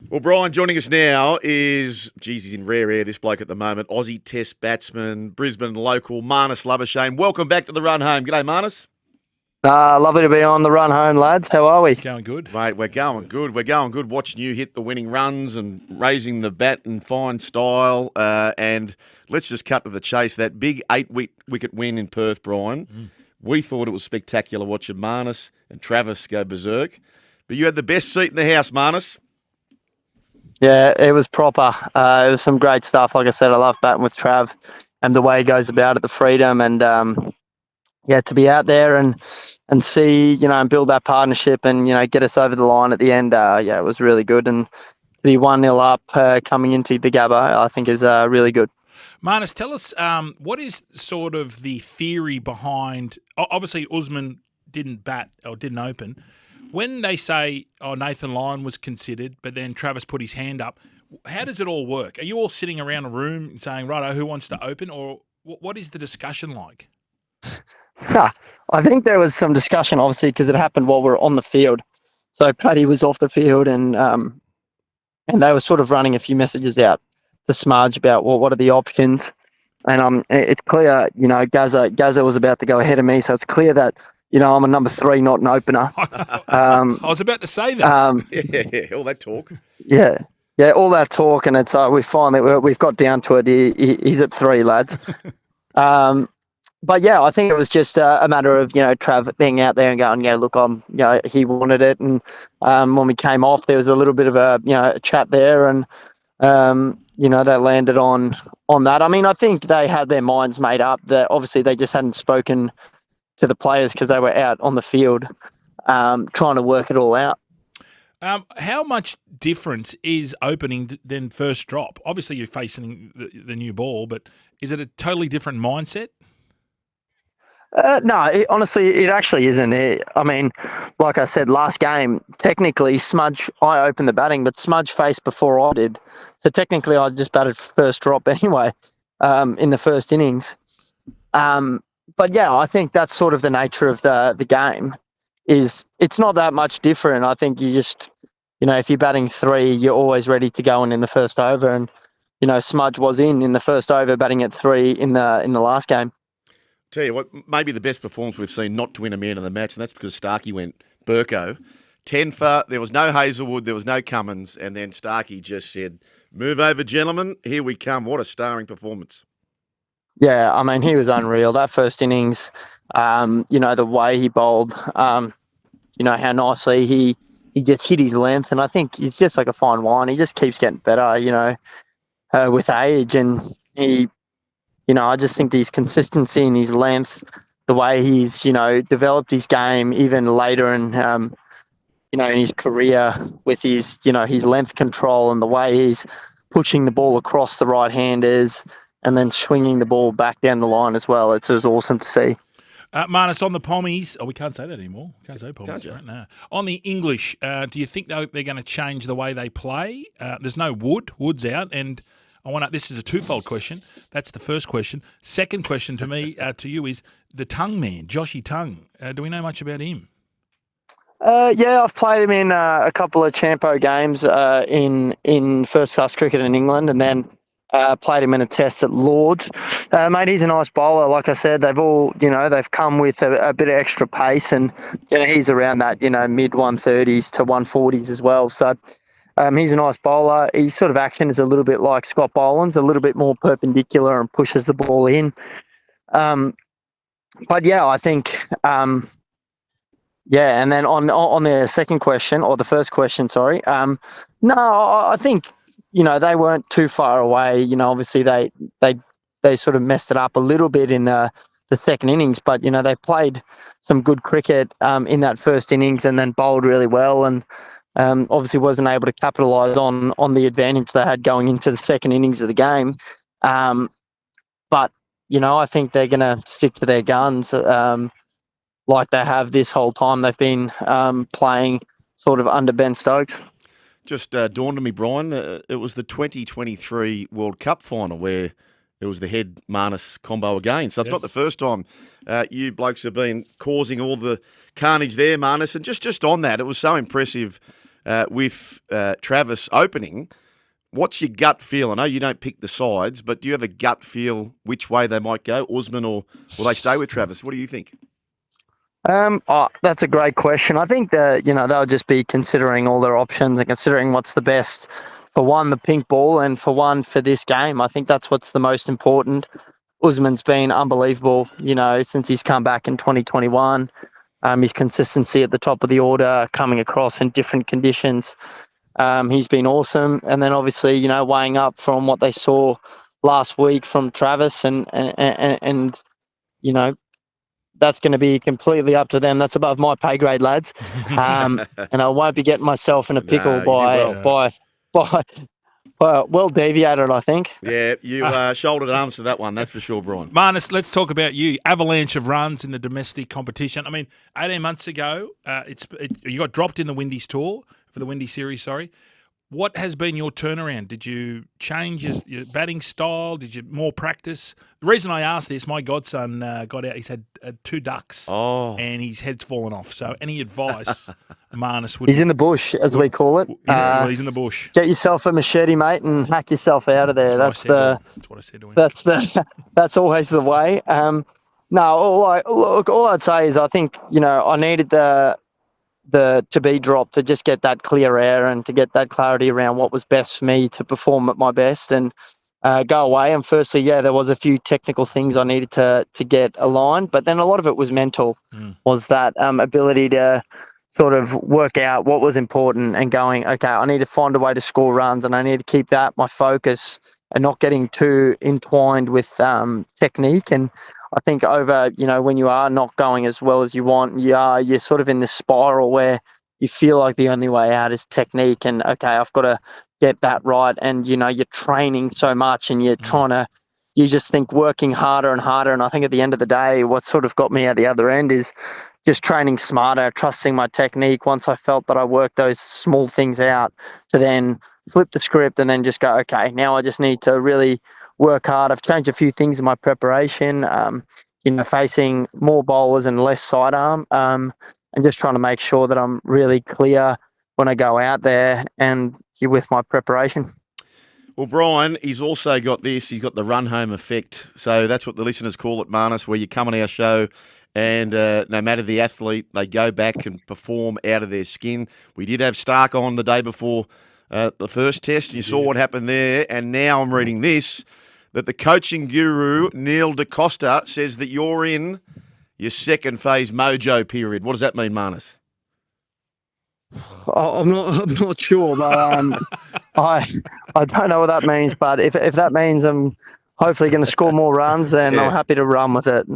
Well, Brian, joining us now is, he's in rare air, this bloke at the moment, Aussie Test batsman, Brisbane local, Marnus Labuschagne. Welcome back to the run home. G'day, Marnus. Lovely to be on the run home, lads. How are we? Going good. Mate, we're going good. We're going good. Watching you hit the winning runs and raising the bat in fine style. And let's just cut to the chase. That big 8-wicket win in Perth, Brian. We thought it was spectacular watching Marnus and Travis go berserk. But you had the best seat in the house, Marnus. Yeah, it was proper. It was some great stuff. Like I said, I love batting with Trav and the way he goes about it, the freedom, and to be out there and see, and build that partnership and, get us over the line at the end. It was really good. And to be 1-0 up coming into the Gabba, I think is really good. Marnus, tell us what is sort of the theory behind, obviously Usman didn't bat or didn't open. When they say, Nathan Lyon was considered, but then Travis put his hand up, how does it all work? Are you all sitting around a room saying, righto, who wants to open? Or what is the discussion like? I think there was some discussion, obviously, because it happened while we were on the field. So Paddy was off the field and they were sort of running a few messages out to Smudge about, what are the options? And it's clear, Gazza was about to go ahead of me, so it's clear that, I'm a number 3, not an opener. I was about to say that. All that talk. Yeah, all that talk, and it's we've got down to it. He's at 3, lads. But yeah, I think it was just a matter of Trav being out there and going, look, he wanted it, and when we came off, there was a little bit of a chat there, and they landed on that. I mean, I think they had their minds made up. That obviously they just hadn't spoken to the players because they were out on the field trying to work it all out. How much difference is opening than first drop? Obviously, you're facing the new ball, but is it a totally different mindset? No, honestly, it actually isn't. I mean, like I said, last game, technically, I opened the batting, but Smudge faced before I did. So technically, I just batted first drop anyway in the first innings. But yeah, I think that's sort of the nature of the game. It's not that much different. I think you just, if you're batting 3, you're always ready to go in the first over. And, Smudge was in the first over, batting at 3 in the last game. Tell you what, maybe the best performance we've seen not to win a man of the match, and that's because Starkey went Burko. 10 for, there was no Hazelwood, there was no Cummins, and then Starkey just said, move over, gentlemen, here we come. What a starring performance. Yeah, I mean, he was unreal. That first innings, the way he bowled, how nicely he just hit his length, and I think he's just like a fine wine. He just keeps getting better, with age, and he... I just think his consistency and his length, the way he's, developed his game even later in his career with his, his length control and the way he's pushing the ball across the right-handers and then swinging the ball back down the line as well. It was awesome to see. Marnus, on the Pommies, we can't say that anymore. Can't say Pommies right now. On the English, do you think they're going to change the way they play? There's no Wood's out, and this is a twofold question. That's the first question. Second question to me, to you is the Tongue man, Joshy Tongue. Do we know much about him? I've played him in a couple of Champo games in first class cricket in England, and then played him in a test at Lords. Mate, he's a nice bowler. Like I said, they've all, they've come with a bit of extra pace, and he's around that, mid 130s to 140s as well. So. He's a nice bowler. His sort of action is a little bit like Scott Boland's, a little bit more perpendicular and pushes the ball in. But yeah, I think, and then on the second question, or the first question, sorry. No, I think, they weren't too far away. Obviously they sort of messed it up a little bit in the second innings, but, they played some good cricket in that first innings and then bowled really well, and obviously wasn't able to capitalise on the advantage they had going into the second innings of the game. But, I think they're going to stick to their guns like they have this whole time. They've been playing sort of under Ben Stokes. Just dawned on me, Brian, it was the 2023 World Cup final where it was the head Marnus combo again. So it's not the first time you blokes have been causing all the carnage there, Marnus. And just on that, it was so impressive with Travis opening, what's your gut feel? I know you don't pick the sides, but do you have a gut feel which way they might go, Usman, or will they stay with Travis? What do you think? That's a great question. I think that, they'll just be considering all their options and considering what's the best for one, the pink ball, and for one, for this game. I think that's what's the most important. Usman's been unbelievable, since he's come back in 2021. His consistency at the top of the order, coming across in different conditions. He's been awesome. And then obviously, weighing up from what they saw last week from Travis and that's going to be completely up to them. That's above my pay grade, lads. And I won't be getting myself in a pickle by well deviated, I think. Yeah, you shouldered arms to that one, that's for sure, Brian. Marnus, let's talk about you. Avalanche of runs in the domestic competition. I mean, 18 months ago, you got dropped in the Windies tour, for the Windies series, sorry. What has been your turnaround? Did you change your batting style? Did you more practice? The reason I asked this, my godson got out. He's had 2 ducks, and his head's fallen off. So, any advice, Marnus would? He's in the bush, as we call it. Well, he's in the bush. Get yourself a machete, mate, and hack yourself out of there. That's what I said to him. That's always the way. No, all I'd say is I think I needed the to be dropped to just get that clear air and to get that clarity around what was best for me to perform at my best and go away. And firstly, there was a few technical things I needed to get aligned, but then a lot of it was mental, was that ability to sort of work out what was important and going, okay, I need to find a way to score runs and I need to keep that my focus and not getting too entwined with technique. And I think over, when you are not going as well as you want, you're sort of in this spiral where you feel like the only way out is technique and, okay, I've got to get that right. And, you're training so much and you're you just think working harder and harder. And I think at the end of the day, what sort of got me at the other end is just training smarter, trusting my technique. Once I felt that I worked those small things out to then flip the script and then just go, okay, now I just need to really work hard. I've changed a few things in my preparation, facing more bowlers and less sidearm, and just trying to make sure that I'm really clear when I go out there and with my preparation. Well, Brian, he's also got this. He's got the run home effect. So that's what the listeners call it, Marnus, where you come on our show and no matter the athlete, they go back and perform out of their skin. We did have Starc on the day before the first test. You saw what happened there. And now I'm reading this, that the coaching guru, Neil DaCosta, says that you're in your second phase mojo period. What does that mean, Marnus? I'm not sure, but I don't know what that means. But if that means I'm hopefully going to score more runs, then I'm happy to run with it.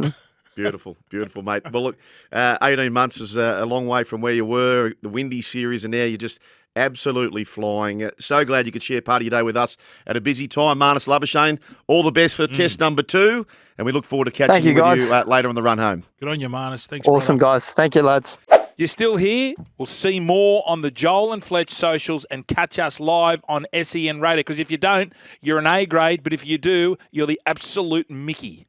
Beautiful, mate. Well, look, 18 months is a long way from where you were, the Windy series, and now you're just absolutely flying. So glad you could share part of your day with us at a busy time. Marnus Labuschagne, all the best for test number 2, and we look forward to catching you with you later on the run home. Good on you, Marnus. Thanks, awesome, brother. Guys. Thank you, lads. You're still here? We'll see more on the Joel and Fletch socials and catch us live on SEN Radio, because if you don't, you're an A grade, but if you do, you're the absolute Mickey.